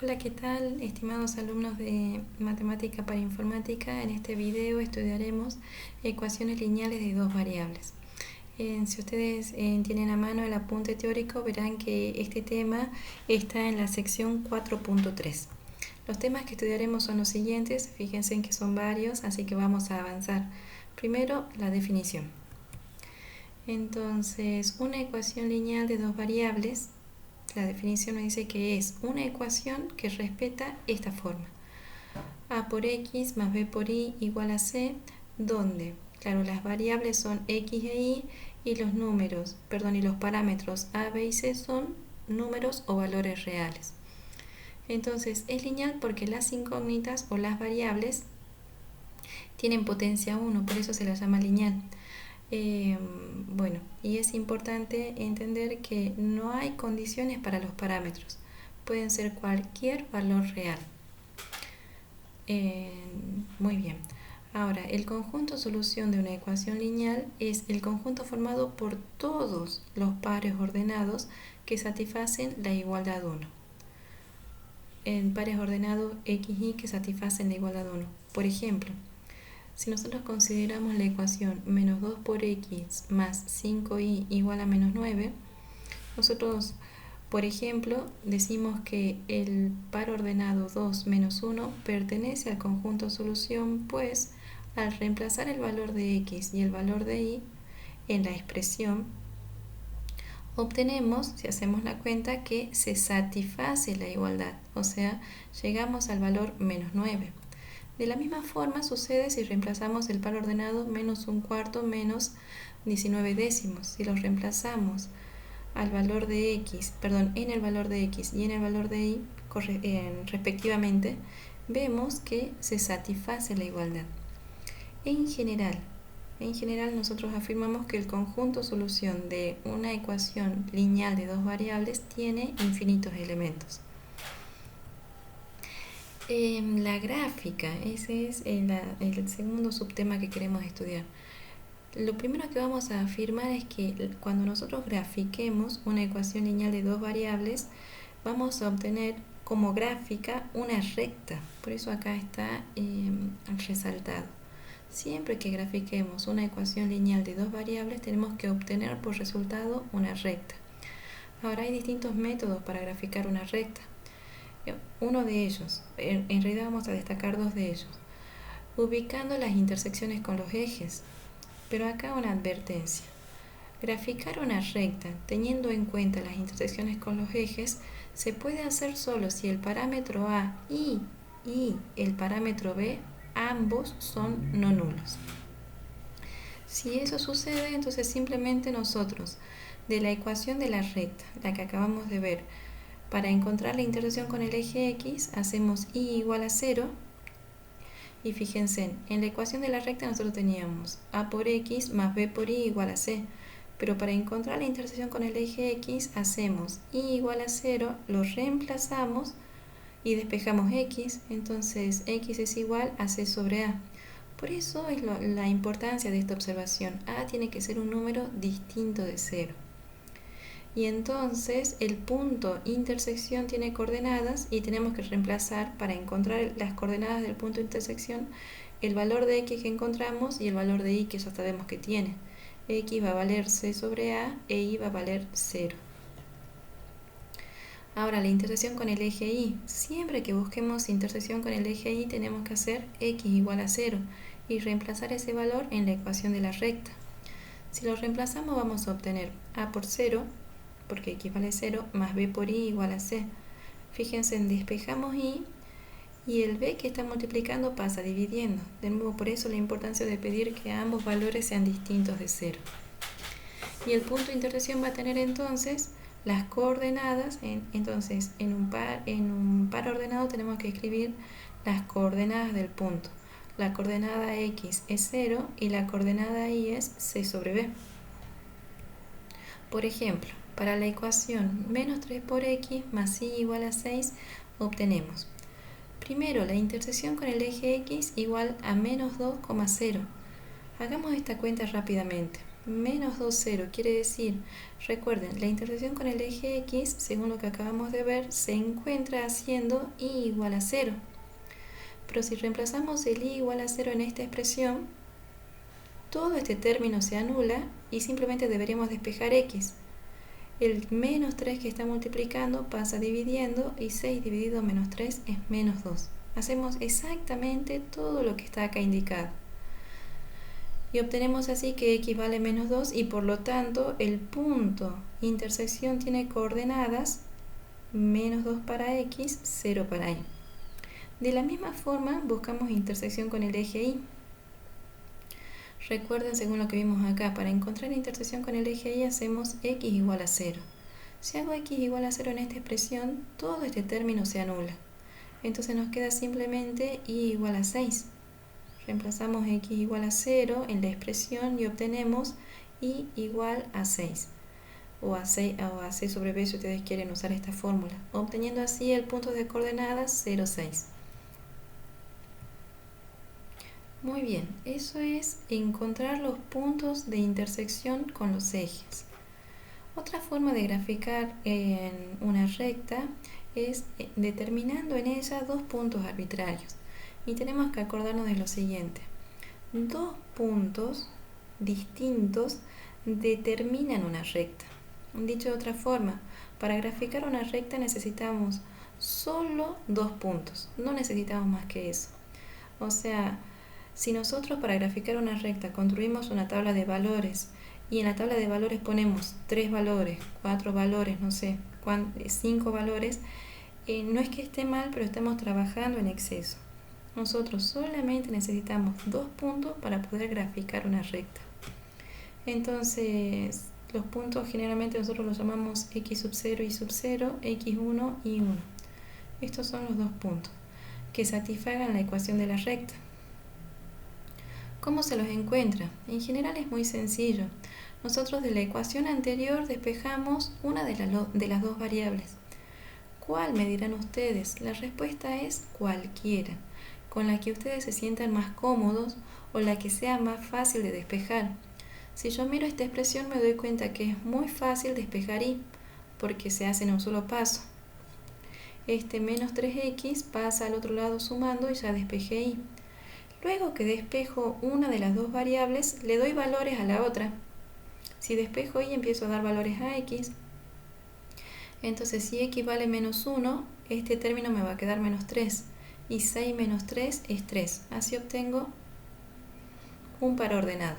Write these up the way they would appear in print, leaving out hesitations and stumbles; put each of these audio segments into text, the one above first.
Hola, ¿qué tal, estimados alumnos de Matemática para Informática? En este video estudiaremos ecuaciones lineales de dos variables. Si ustedes tienen a mano el apunte teórico, verán que este tema está en la sección 4.3. Los temas que estudiaremos son los siguientes, fíjense en que son varios, así que vamos a avanzar. Primero, la definición. Entonces, una ecuación lineal de dos variables. La definición nos dice que es una ecuación que respeta esta forma: a por x más b por y igual a c, donde, claro, las variables son x e y los los parámetros a, b y c son números o valores reales. Entonces es lineal porque las incógnitas o las variables tienen potencia 1, por eso se la llama lineal. Y es importante entender que no hay condiciones para los parámetros, pueden ser cualquier valor real. Muy bien. Ahora, el conjunto solución de una ecuación lineal es el conjunto formado por todos los pares ordenados que satisfacen la igualdad 1. En pares ordenados x, y que satisfacen la igualdad 1. Por ejemplo, si nosotros consideramos la ecuación menos 2 por x más 5y igual a menos 9, nosotros, por ejemplo, decimos que el par ordenado 2 menos 1 pertenece al conjunto solución, pues al reemplazar el valor de x y el valor de y en la expresión, obtenemos, si hacemos la cuenta, que se satisface la igualdad, o sea, llegamos al valor menos 9. De la misma forma sucede si reemplazamos el par ordenado menos un cuarto menos 19 décimos. Si los reemplazamos al valor de x, en el valor de x y en el valor de y respectivamente, vemos que se satisface la igualdad. En general nosotros afirmamos que el conjunto solución de una ecuación lineal de dos variables tiene infinitos elementos. La gráfica, ese es el segundo subtema que queremos estudiar. Lo primero que vamos a afirmar es que cuando nosotros grafiquemos una ecuación lineal de dos variables, vamos a obtener como gráfica una recta. Por eso acá está resaltado. Siempre que grafiquemos una ecuación lineal de dos variables, tenemos que obtener por resultado una recta. Ahora, hay distintos métodos para graficar una recta. Uno de ellos, en realidad vamos a destacar dos de ellos, ubicando las intersecciones con los ejes. Pero acá una advertencia: graficar una recta teniendo en cuenta las intersecciones con los ejes se puede hacer solo si el parámetro a y el parámetro b ambos son no nulos. Si eso sucede, entonces simplemente nosotros, de la ecuación de la recta, la que acabamos de ver, para encontrar la intersección con el eje x, hacemos y igual a 0. Y fíjense, en la ecuación de la recta nosotros teníamos a por x más b por y igual a c. Pero para encontrar la intersección con el eje x, hacemos y igual a 0, lo reemplazamos y despejamos x. Entonces x es igual a c sobre a. Por eso es la importancia de esta observación. A tiene que ser un número distinto de 0. Y entonces el punto intersección tiene coordenadas y tenemos que reemplazar, para encontrar las coordenadas del punto intersección, el valor de x que encontramos y el valor de y que ya sabemos que tiene. X va a valer c sobre a e y va a valer 0. Ahora, la intersección con el eje y. Siempre que busquemos intersección con el eje y tenemos que hacer x igual a 0 y reemplazar ese valor en la ecuación de la recta. Si lo reemplazamos, vamos a obtener a por 0, porque x vale 0, más b por y igual a c. Fíjense, despejamos y el b que está multiplicando pasa dividiendo. De nuevo, por eso la importancia de pedir que ambos valores sean distintos de 0. Y el punto de intersección va a tener entonces las coordenadas. Entonces, en un par ordenado tenemos que escribir las coordenadas del punto. La coordenada x es 0 y la coordenada y es c sobre b. Por ejemplo, para la ecuación menos 3 por x más y igual a 6, obtenemos primero la intersección con el eje x igual a menos 2,0. Hagamos esta cuenta rápidamente. menos 2, 0. Quiere decir, recuerden, la intersección con el eje X, según lo que acabamos de ver, se encuentra haciendo y igual a 0. Pero si reemplazamos el y igual a 0 en esta expresión, todo este término se anula y simplemente deberíamos despejar X. El menos 3 que está multiplicando pasa dividiendo y 6 dividido menos 3 es menos 2. Hacemos exactamente todo lo que está acá indicado. Y obtenemos así que X vale menos 2 y por lo tanto el punto intersección tiene coordenadas menos 2 para X, 0 para Y. De la misma forma buscamos intersección con el eje Y. Recuerden, según lo que vimos acá, para encontrar intersección con el eje Y hacemos X igual a 0. Si hago X igual a 0 en esta expresión, todo este término se anula. Entonces nos queda simplemente Y igual a 6. Reemplazamos X igual a 0 en la expresión y obtenemos Y igual a 6. O a 6 sobre B si ustedes quieren usar esta fórmula, obteniendo así el punto de coordenadas 0, 6. Muy bien, eso es encontrar los puntos de intersección con los ejes. Otra forma de graficar en una recta es determinando en ella dos puntos arbitrarios. Y tenemos que acordarnos de lo siguiente. Dos puntos distintos determinan una recta. Dicho de otra forma, para graficar una recta necesitamos solo dos puntos, no necesitamos más que eso. O sea, si nosotros para graficar una recta construimos una tabla de valores y en la tabla de valores ponemos 3 valores, 4 valores, no sé, 5 valores, no es que esté mal, pero estamos trabajando en exceso. Nosotros solamente necesitamos dos puntos para poder graficar una recta. Entonces, los puntos generalmente nosotros los llamamos x sub 0 y sub 0, x1 y 1. Estos son los dos puntos que satisfagan la ecuación de la recta. ¿Cómo se los encuentra? En general es muy sencillo. Nosotros de la ecuación anterior despejamos una de las dos variables. ¿Cuál me dirán ustedes? La respuesta es cualquiera, con la que ustedes se sientan más cómodos o la que sea más fácil de despejar. Si yo miro esta expresión me doy cuenta que es muy fácil despejar y, porque se hace en un solo paso. Este menos 3x pasa al otro lado sumando y ya despejé y. Luego que despejo una de las dos variables, le doy valores a la otra. Si despejo y empiezo a dar valores a x, entonces si x vale menos 1, este término me va a quedar menos 3. Y 6 menos 3 es 3. Así obtengo un par ordenado.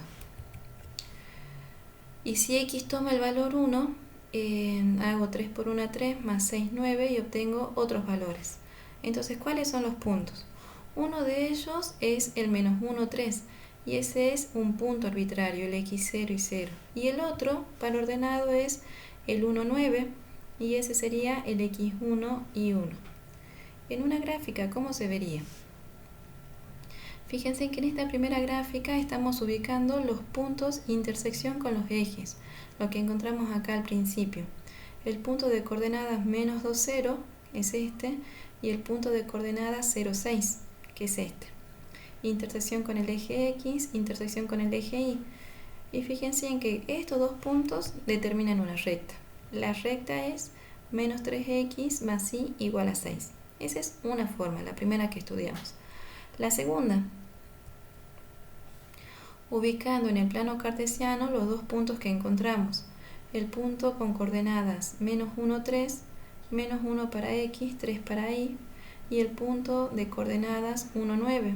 Y si x toma el valor 1, hago 3 por 1, 3, más 6, 9 y obtengo otros valores. Entonces, ¿cuáles son los puntos? Uno de ellos es el menos 1, 3, y ese es un punto arbitrario, el x0 y 0. Y el otro, par ordenado, es el 1, 9, y ese sería el x1 y 1. En una gráfica, ¿cómo se vería? Fíjense que en esta primera gráfica estamos ubicando los puntos intersección con los ejes, lo que encontramos acá al principio. El punto de coordenadas menos 2, 0 es este, y el punto de coordenadas 0, 6, que es este. Intersección con el eje X, intersección con el eje Y. Y fíjense en que estos dos puntos determinan una recta. La recta es menos 3x más y igual a 6. Esa es una forma, la primera que estudiamos. La segunda, ubicando en el plano cartesiano los dos puntos que encontramos. El punto con coordenadas menos 1, 3, menos 1 para x, 3 para y, y el punto de coordenadas 1, 9,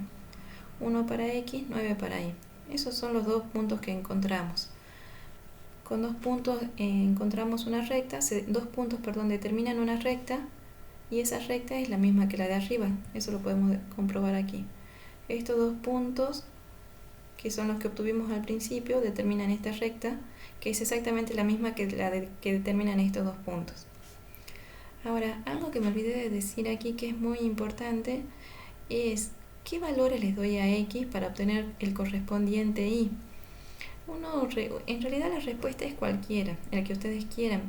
1 para x, 9 para y. Esos son los dos puntos que encontramos. Con dos puntos encontramos una recta, determinan una recta, y esa recta es la misma que la de arriba. Eso lo podemos comprobar aquí. Estos dos puntos, que son los que obtuvimos al principio, determinan esta recta, que es exactamente la misma que que determinan estos dos puntos. Ahora, algo que me olvidé de decir aquí que es muy importante es qué valores les doy a x para obtener el correspondiente y. En realidad la respuesta es cualquiera, el que ustedes quieran,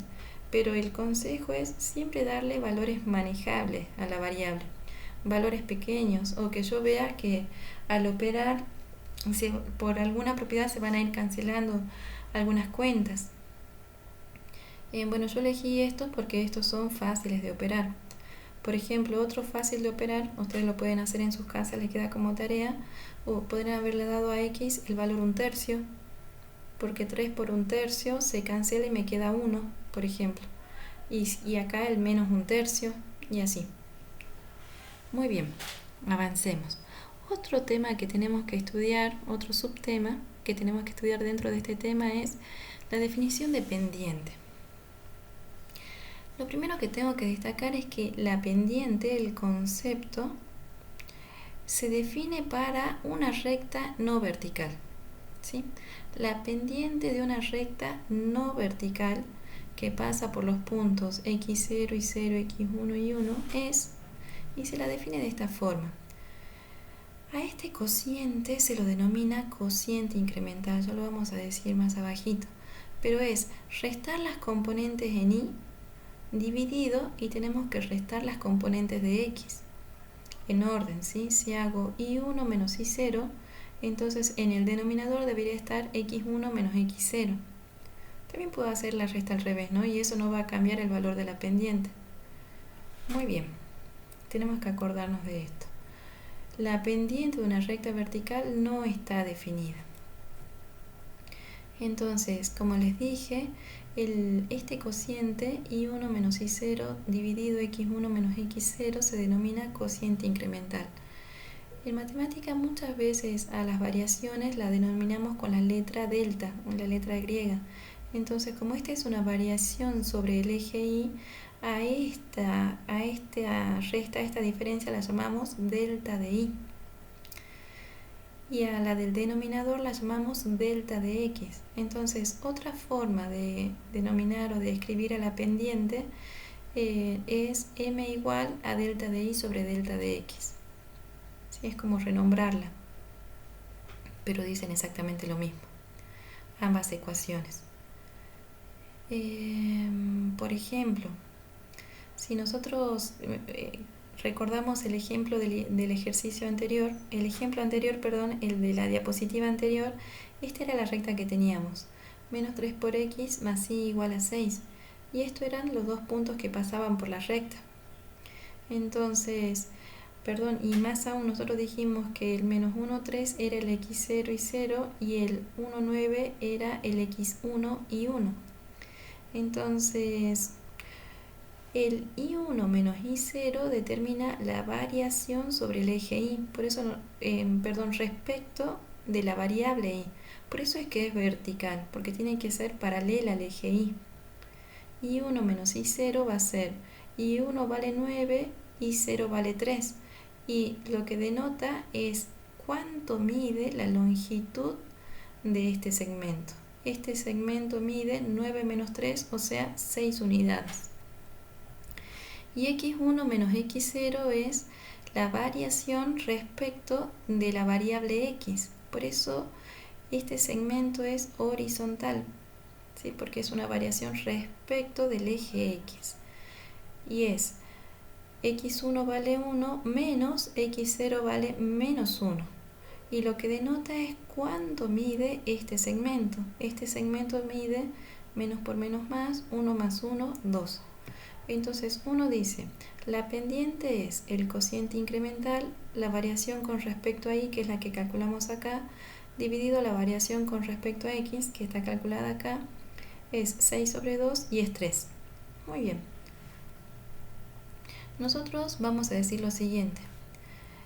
pero el consejo es siempre darle valores manejables a la variable, valores pequeños, o que yo vea que al operar por alguna propiedad se van a ir cancelando algunas cuentas. Bueno, yo elegí estos porque estos son fáciles de operar. Por ejemplo, otro fácil de operar, ustedes lo pueden hacer en sus casas, les queda como tarea, o podrían haberle dado a X el valor 1/3, porque 3 por 1/3 se cancela y me queda 1, por ejemplo. Y acá el menos 1/3, y así. Muy bien, avancemos. Otro tema que tenemos que estudiar, otro subtema que tenemos que estudiar dentro de este tema es la definición de pendiente. Lo primero que tengo que destacar es que la pendiente, el concepto, se define para una recta no vertical, ¿sí? La pendiente de una recta no vertical que pasa por los puntos x0 y 0, x1 y 1 es, y se la define de esta forma. A este cociente se lo denomina cociente incremental, ya lo vamos a decir más abajito, pero es restar las componentes en y dividido y tenemos que restar las componentes de x en orden, ¿sí? Si hago y1 menos y0, entonces en el denominador debería estar x1 menos x0. También puedo hacer la resta al revés, ¿no? Y eso no va a cambiar el valor de la pendiente. Muy bien, tenemos que acordarnos de esto. La pendiente de una recta vertical no está definida. Entonces, como les dije, este cociente y1 menos y0 dividido x1 menos x0 se denomina cociente incremental. En matemática muchas veces a las variaciones la denominamos con la letra delta, o la letra griega. Entonces, como esta es una variación sobre el eje y, a esta resta, a esta diferencia la llamamos delta de y. Y a la del denominador la llamamos delta de x. Entonces, otra forma de denominar o de escribir a la pendiente es m igual a delta de y sobre delta de x. ¿Sí? Es como renombrarla, pero dicen exactamente lo mismo, ambas ecuaciones. Por ejemplo, si nosotros recordamos el ejemplo del ejercicio anterior, el de la diapositiva anterior, esta era la recta que teníamos, menos 3 por x más y igual a 6, y estos eran los dos puntos que pasaban por la recta. Entonces, y más aún nosotros dijimos que el menos 1, 3 era el x0 y 0 y el 1, 9 era el x1 y 1. Entonces, el i1 menos i0 determina la variación sobre el eje y, por eso, respecto de la variable y. Por eso es que es vertical, porque tiene que ser paralela al eje y. i1 menos i0 va a ser i1 vale 9, i0 vale 3. Y lo que denota es cuánto mide la longitud de este segmento. Este segmento mide 9 menos 3, o sea, 6 unidades. Y x1 menos x0 es la variación respecto de la variable x. Por eso este segmento es horizontal, ¿sí? Porque es una variación respecto del eje x. Y es x1 vale 1 menos x0 vale menos 1. Y lo que denota es cuánto mide este segmento. Este segmento mide menos por menos más, 1 más 1, 2. Entonces uno dice, la pendiente es el cociente incremental, la variación con respecto a y, que es la que calculamos acá, dividido la variación con respecto a x, que está calculada acá, es 6 sobre 2 y es 3. Muy bien. Nosotros vamos a decir lo siguiente.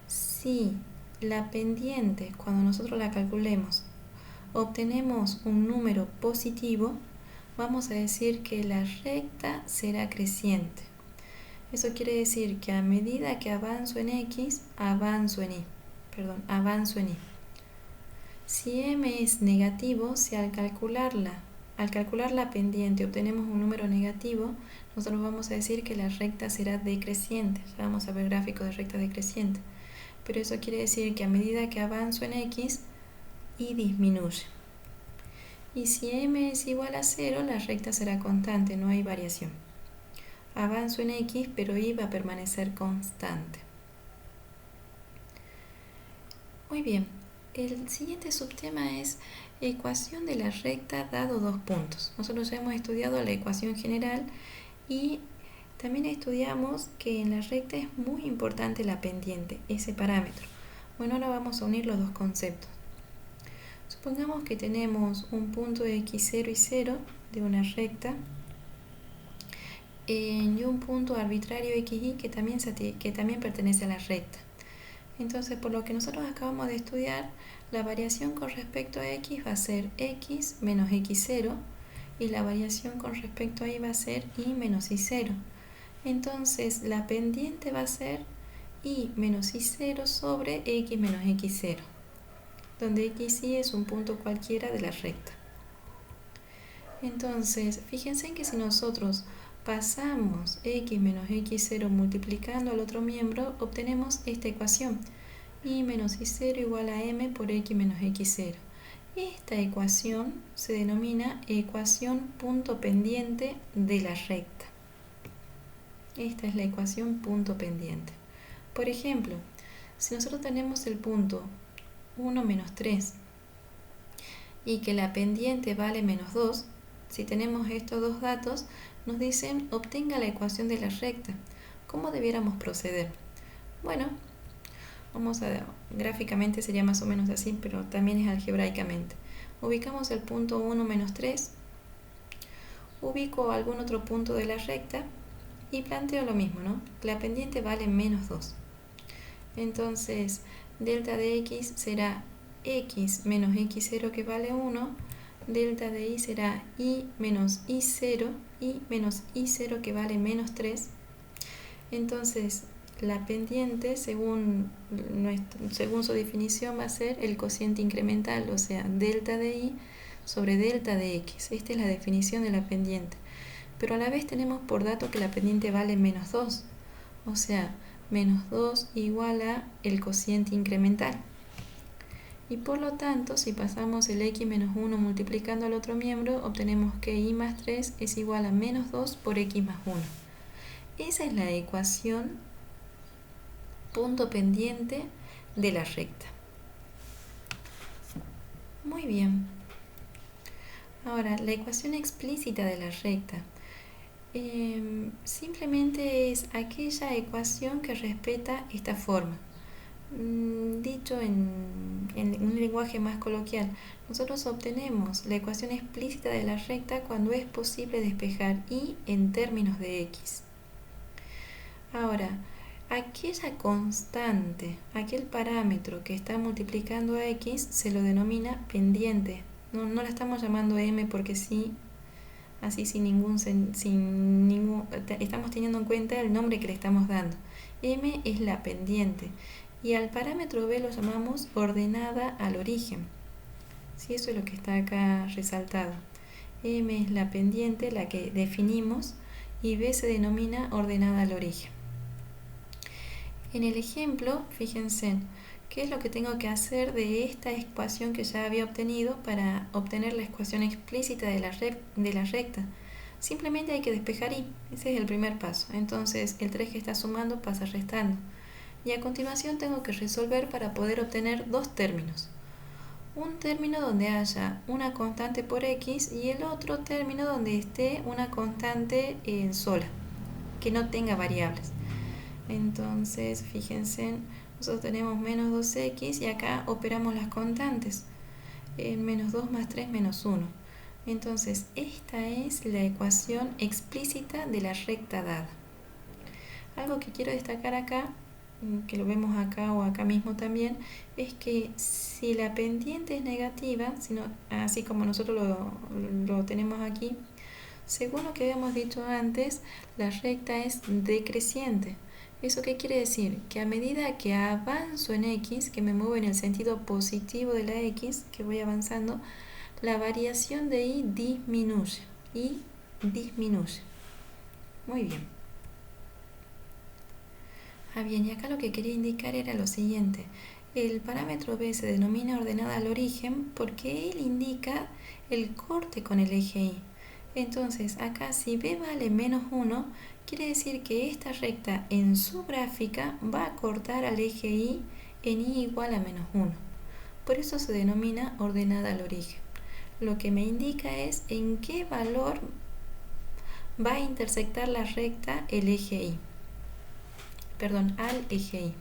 Si la pendiente, cuando nosotros la calculemos, obtenemos un número positivo, vamos a decir que la recta será creciente. Eso quiere decir que a medida que avanzo en x, avanzo en y. Si m es negativo, si al calcular la pendiente obtenemos un número negativo, nosotros vamos a decir que la recta será decreciente. Ya vamos a ver gráficos de recta decreciente. Pero eso quiere decir que a medida que avanzo en x, y disminuye. Y si m es igual a 0, la recta será constante, no hay variación. Avanzo en x, pero y va a permanecer constante. Muy bien. El siguiente subtema es ecuación de la recta dado dos puntos. Nosotros ya hemos estudiado la ecuación general y también estudiamos que en la recta es muy importante la pendiente, ese parámetro. Bueno, ahora vamos a unir los dos conceptos. Supongamos que tenemos un punto de x0 y 0 de una recta y un punto arbitrario xy que también pertenece a la recta. Entonces, por lo que nosotros acabamos de estudiar, la variación con respecto a x va a ser x menos x0 y la variación con respecto a y va a ser y menos y0. Entonces, la pendiente va a ser y menos y0 sobre x menos x0, donde xy es un punto cualquiera de la recta. Entonces, fíjense en que si nosotros pasamos x menos x0 multiplicando al otro miembro, obtenemos esta ecuación, y menos y0 igual a m por x menos x0. Esta ecuación se denomina ecuación punto pendiente de la recta. Esta es la ecuación punto pendiente. Por ejemplo, si nosotros tenemos el punto 1 menos 3 y que la pendiente vale menos 2, si tenemos estos dos datos, nos dicen obtenga la ecuación de la recta. ¿Cómo debiéramos proceder? Bueno, gráficamente sería más o menos así, pero también es algebraicamente. Ubicamos el punto 1 menos 3, ubico algún otro punto de la recta y planteo lo mismo, ¿no? La pendiente vale menos 2. Entonces, delta de x será x menos x0 que vale 1, delta de y será y menos y0 que vale menos 3. Entonces, la pendiente, según su definición, va a ser el cociente incremental, o sea, delta de y sobre delta de x. Esta es la definición de la pendiente. Pero a la vez tenemos por dato que la pendiente vale menos 2, o sea, menos 2 igual a el cociente incremental. Y por lo tanto, si pasamos el x menos 1 multiplicando al otro miembro, obtenemos que y más 3 es igual a menos 2 por x más 1. Esa es la ecuación punto pendiente de la recta. Muy bien. Ahora, la ecuación explícita de la recta. Simplemente es aquella ecuación que respeta esta forma. Dicho en un lenguaje más coloquial, nosotros obtenemos la ecuación explícita de la recta cuando es posible despejar y en términos de x. Ahora, aquella constante, aquel parámetro que está multiplicando a x, se lo denomina pendiente. No la estamos llamando m porque sí, así estamos teniendo en cuenta el nombre que le estamos dando. M es la pendiente y al parámetro b lo llamamos ordenada al origen. Sí, eso es lo que está acá resaltado. M es la pendiente, la que definimos, y b se denomina ordenada al origen. En el ejemplo, fíjense, ¿qué es lo que tengo que hacer de esta ecuación que ya había obtenido para obtener la ecuación explícita de la recta? Simplemente hay que despejar y, ese es el primer paso. Entonces, el 3 que está sumando pasa restando. Y a continuación tengo que resolver para poder obtener dos términos. Un término donde haya una constante por x y el otro término donde esté una constante sola, que no tenga variables. Entonces, fíjense, nosotros tenemos menos 2x y acá operamos las constantes. Menos 2 más 3 menos 1. Entonces, esta es la ecuación explícita de la recta dada. Algo que quiero destacar acá, que lo vemos acá o acá mismo también, es que si la pendiente es negativa, así como nosotros lo tenemos aquí, según lo que habíamos dicho antes, la recta es decreciente. ¿Eso qué quiere decir? Que a medida que avanzo en x, que me muevo en el sentido positivo de la x, que voy avanzando, la variación de y disminuye. Muy bien. Bien, y acá lo que quería indicar era lo siguiente. El parámetro b se denomina ordenada al origen porque él indica el corte con el eje y. Entonces, acá si b vale menos 1, quiere decir que esta recta en su gráfica va a cortar al eje y en y igual a menos 1. Por eso se denomina ordenada al origen. Lo que me indica es en qué valor va a intersectar la recta el eje Y. Al eje Y.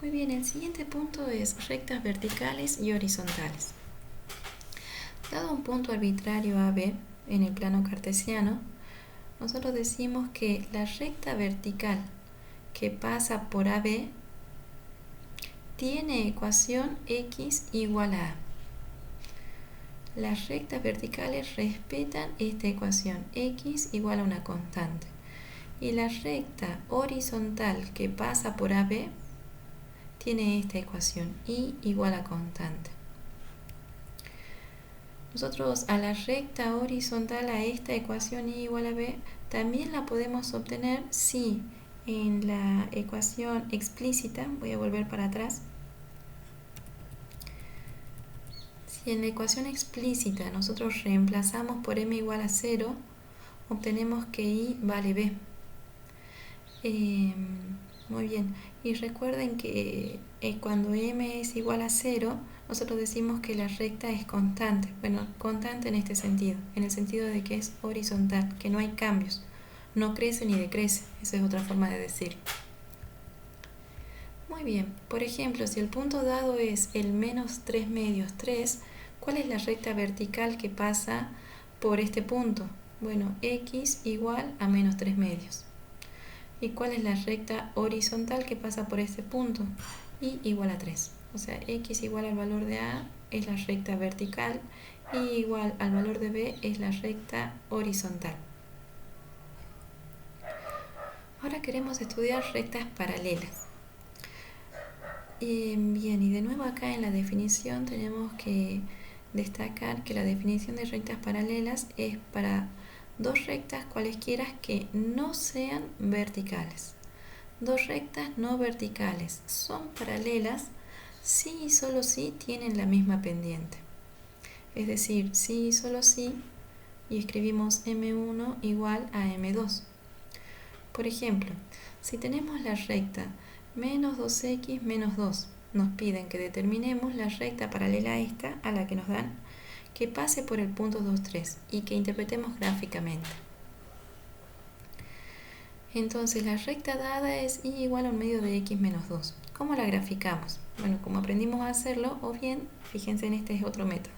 Muy bien, el siguiente punto es rectas verticales y horizontales. Dado un punto arbitrario AB en el plano cartesiano, nosotros decimos que la recta vertical que pasa por AB tiene ecuación x igual a A. Las rectas verticales respetan esta ecuación, x igual a una constante. Y la recta horizontal que pasa por AB tiene esta ecuación, y igual a constante. Nosotros a la recta horizontal, a esta ecuación y igual a b, también la podemos obtener si en la ecuación explícita, voy a volver para atrás, si en la ecuación explícita nosotros reemplazamos por m igual a 0, obtenemos que y vale b. Muy bien, y recuerden que cuando m es igual a 0, nosotros decimos que la recta es constante. Bueno, constante en este sentido, en el sentido de que es horizontal, que no hay cambios, no crece ni decrece, esa es otra forma de decirlo. Muy bien, por ejemplo, si el punto dado es el menos 3 medios 3, ¿cuál es la recta vertical que pasa por este punto? Bueno, x igual a menos 3 medios. ¿Y cuál es la recta horizontal que pasa por este punto? Y igual a 3. O sea, x igual al valor de A es la recta vertical y igual al valor de B es la recta horizontal. Ahora queremos estudiar rectas paralelas. Bien, y de nuevo acá en la definición tenemos que destacar que la definición de rectas paralelas es para dos rectas cualesquiera que no sean verticales. Dos rectas no verticales son paralelas si y solo si tienen la misma pendiente. Es decir, si y solo si, y escribimos m1 igual a m2. Por ejemplo, si tenemos la recta menos 2x menos 2, nos piden que determinemos la recta paralela a esta, a la que nos dan, que pase por el punto 2, 3 y que interpretemos gráficamente. Entonces la recta dada es y igual a un medio de x menos 2. ¿Cómo la graficamos? Bueno, como aprendimos a hacerlo, o bien, fíjense en este es otro método.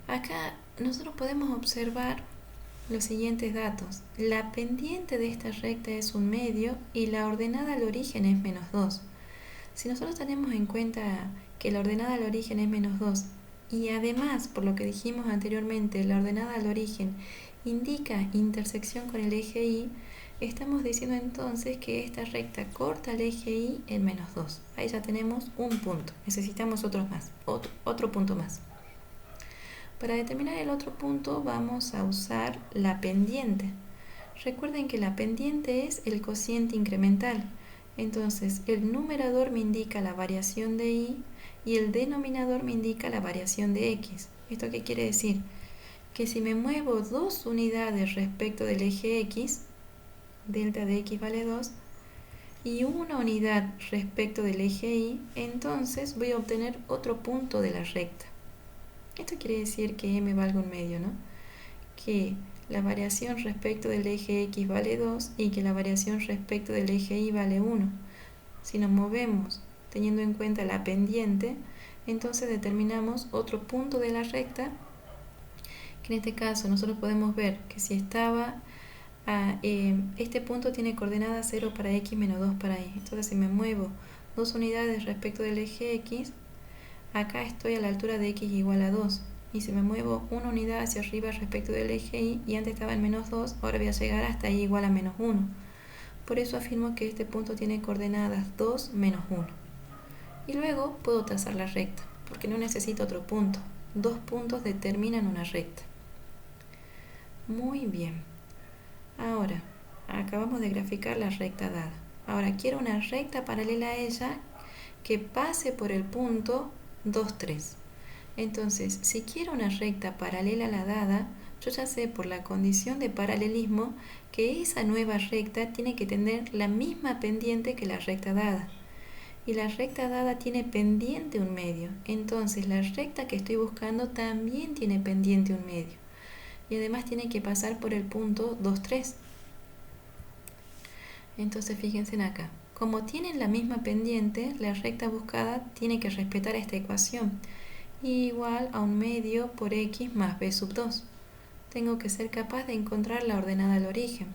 Acá nosotros podemos observar los siguientes datos. La pendiente de esta recta es un medio y la ordenada al origen es menos 2. Si nosotros tenemos en cuenta que la ordenada al origen es menos 2 y además, por lo que dijimos anteriormente, la ordenada al origen indica intersección con el eje Y, estamos diciendo entonces que esta recta corta el eje Y en menos 2. Ahí ya tenemos un punto. Necesitamos otro punto más. Para determinar el otro punto vamos a usar la pendiente. Recuerden que la pendiente es el cociente incremental. Entonces el numerador me indica la variación de y el denominador me indica la variación de x. ¿Esto qué quiere decir? Que si me muevo 2 unidades respecto del eje x, delta de x vale 2, y una unidad respecto del eje y, entonces voy a obtener otro punto de la recta. Esto quiere decir que m valga un medio, ¿no? Que la variación respecto del eje x vale 2 y que la variación respecto del eje y vale 1. Si nos movemos teniendo en cuenta la pendiente, entonces determinamos otro punto de la recta, que en este caso nosotros podemos ver que si estaba este punto tiene coordenada 0 para x menos 2 para y. Entonces si me muevo 2 unidades respecto del eje x, acá estoy a la altura de x igual a 2. Y si me muevo una unidad hacia arriba respecto del eje y antes estaba en menos 2, ahora voy a llegar hasta y igual a menos 1. Por eso afirmo que este punto tiene coordenadas 2 menos 1. Y luego puedo trazar la recta, porque no necesito otro punto. Dos puntos determinan una recta. Muy bien. Ahora, acabamos de graficar la recta dada. Ahora quiero una recta paralela a ella que pase por el punto 2, 3. Entonces, si quiero una recta paralela a la dada, yo ya sé por la condición de paralelismo que esa nueva recta tiene que tener la misma pendiente que la recta dada. y la recta dada tiene pendiente 1/2. Entonces la recta que estoy buscando también tiene pendiente 1/2. Y además tiene que pasar por el punto 2, 3. Entonces fíjense en acá. Como tienen la misma pendiente, la recta buscada tiene que respetar esta ecuación. Y igual a 1/2 por x más b sub 2. Tengo que ser capaz de encontrar la ordenada al origen.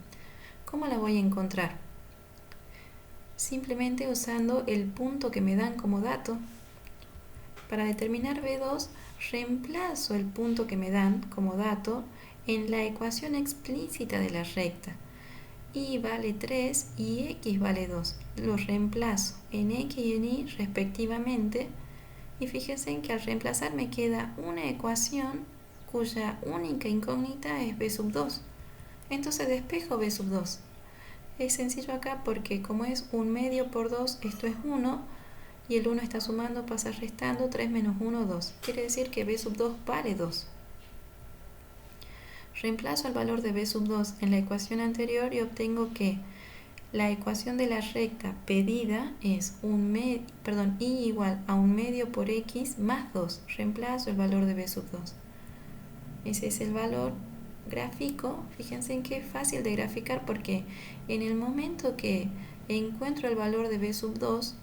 ¿Cómo la voy a encontrar? Simplemente usando el punto que me dan como dato. Para determinar B2, reemplazo el punto que me dan como dato en la ecuación explícita de la recta. Y vale 3 y x vale 2. Los reemplazo en x y en y respectivamente. Y fíjense en que al reemplazar me queda una ecuación cuya única incógnita es b sub 2. Entonces despejo b sub 2. Es sencillo acá porque como es 1/2 por 2, esto es 1, y el 1 está sumando, pasa restando, 3 menos 1, 2. Quiere decir que b sub 2 vale 2. Reemplazo el valor de b sub 2 en la ecuación anterior y obtengo que la ecuación de la recta pedida es y igual a 1/2 por x más 2. Reemplazo el valor de b sub 2. Ese es el valor gráfico. Fíjense en que es fácil de graficar porque en el momento que encuentro el valor de b sub 2,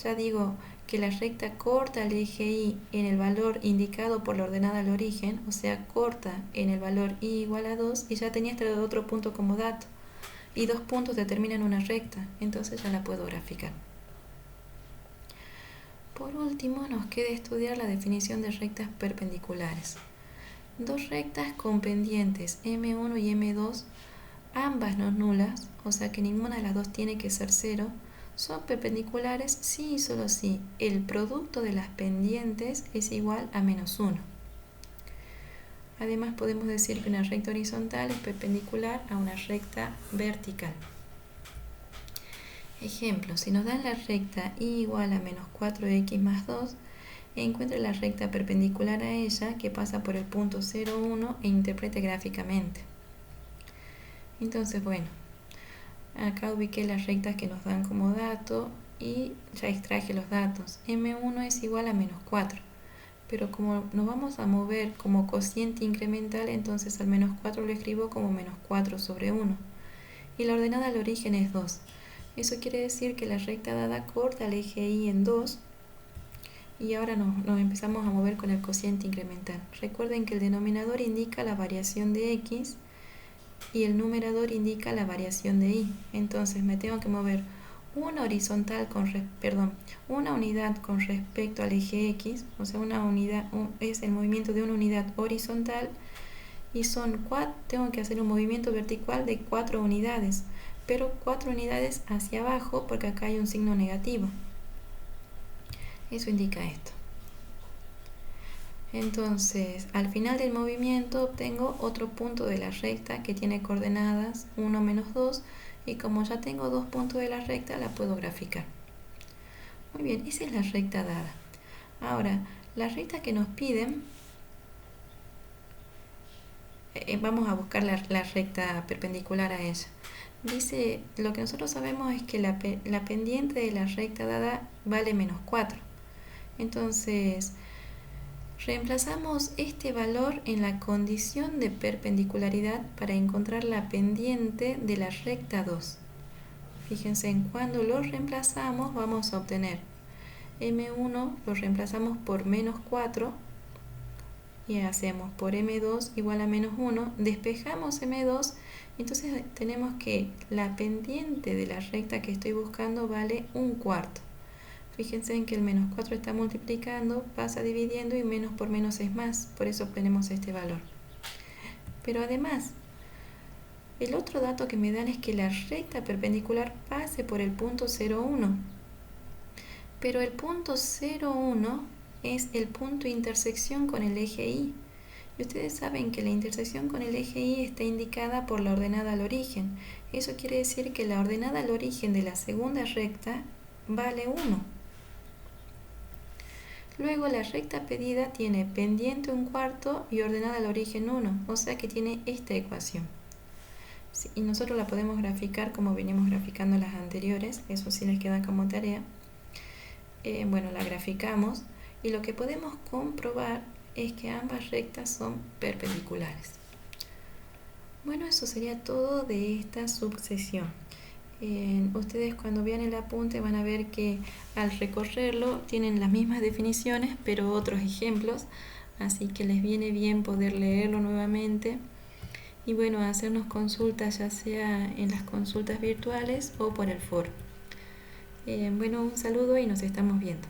ya digo que la recta corta el eje y en el valor indicado por la ordenada al origen, o sea, corta en el valor y igual a 2, y ya tenía este otro punto como dato. Y 2 puntos determinan una recta, entonces ya la puedo graficar. Por último, nos queda estudiar la definición de rectas perpendiculares. Dos rectas con pendientes M1 y M2, ambas no nulas, o sea que ninguna de las dos tiene que ser 0, son perpendiculares si y solo si el producto de las pendientes es igual a -1. Además podemos decir que una recta horizontal es perpendicular a una recta vertical. Ejemplo, si nos dan la recta y igual a -4x más 2, encuentre la recta perpendicular a ella que pasa por el punto 0, 1 e interprete gráficamente. Entonces, bueno, acá ubiqué las rectas que nos dan como dato y ya extraje los datos. M1 es igual a -4, pero como nos vamos a mover como cociente incremental, entonces al -4 lo escribo como -4 sobre 1. Y la ordenada al origen es 2. Eso quiere decir que la recta dada corta el eje Y en 2. Y ahora nos empezamos a mover con el cociente incremental. Recuerden que el denominador indica la variación de x y el numerador indica la variación de y. Entonces me tengo que mover una unidad con respecto al eje x, o sea, una unidad es el movimiento de una unidad horizontal, y tengo que hacer un movimiento vertical de 4 unidades, pero 4 unidades hacia abajo porque acá hay un signo negativo. Eso indica esto. Entonces, al final del movimiento obtengo otro punto de la recta que tiene coordenadas 1 menos 2, y como ya tengo 2 puntos de la recta, la puedo graficar. Muy bien, esa es la recta dada. Ahora, la recta que nos piden, vamos a buscar la recta perpendicular a ella. Dice, lo que nosotros sabemos es que la pendiente de la recta dada vale -4. Entonces, reemplazamos este valor en la condición de perpendicularidad para encontrar la pendiente de la recta 2. Fíjense, en cuando lo reemplazamos vamos a obtener M1, lo reemplazamos por -4 y hacemos por M2 igual a -1, despejamos M2, entonces tenemos que la pendiente de la recta que estoy buscando vale 1/4. Fíjense en que el -4 está multiplicando, pasa dividiendo y menos por menos es más, por eso obtenemos este valor. Pero además, el otro dato que me dan es que la recta perpendicular pase por el punto 0, 1. Pero el punto 0, 1 es el punto de intersección con el eje Y. Y ustedes saben que la intersección con el eje Y está indicada por la ordenada al origen. Eso quiere decir que la ordenada al origen de la segunda recta vale 1. Luego la recta pedida tiene pendiente 1/4 y ordenada al origen 1, o sea que tiene esta ecuación. Sí, y nosotros la podemos graficar como venimos graficando las anteriores, eso sí les queda como tarea. bueno, la graficamos y lo que podemos comprobar es que ambas rectas son perpendiculares. Bueno, eso sería todo de esta subsesión. Ustedes cuando vean el apunte van a ver que al recorrerlo tienen las mismas definiciones pero otros ejemplos, así que les viene bien poder leerlo nuevamente y bueno, hacernos consultas ya sea en las consultas virtuales o por el foro. Bueno, un saludo y nos estamos viendo.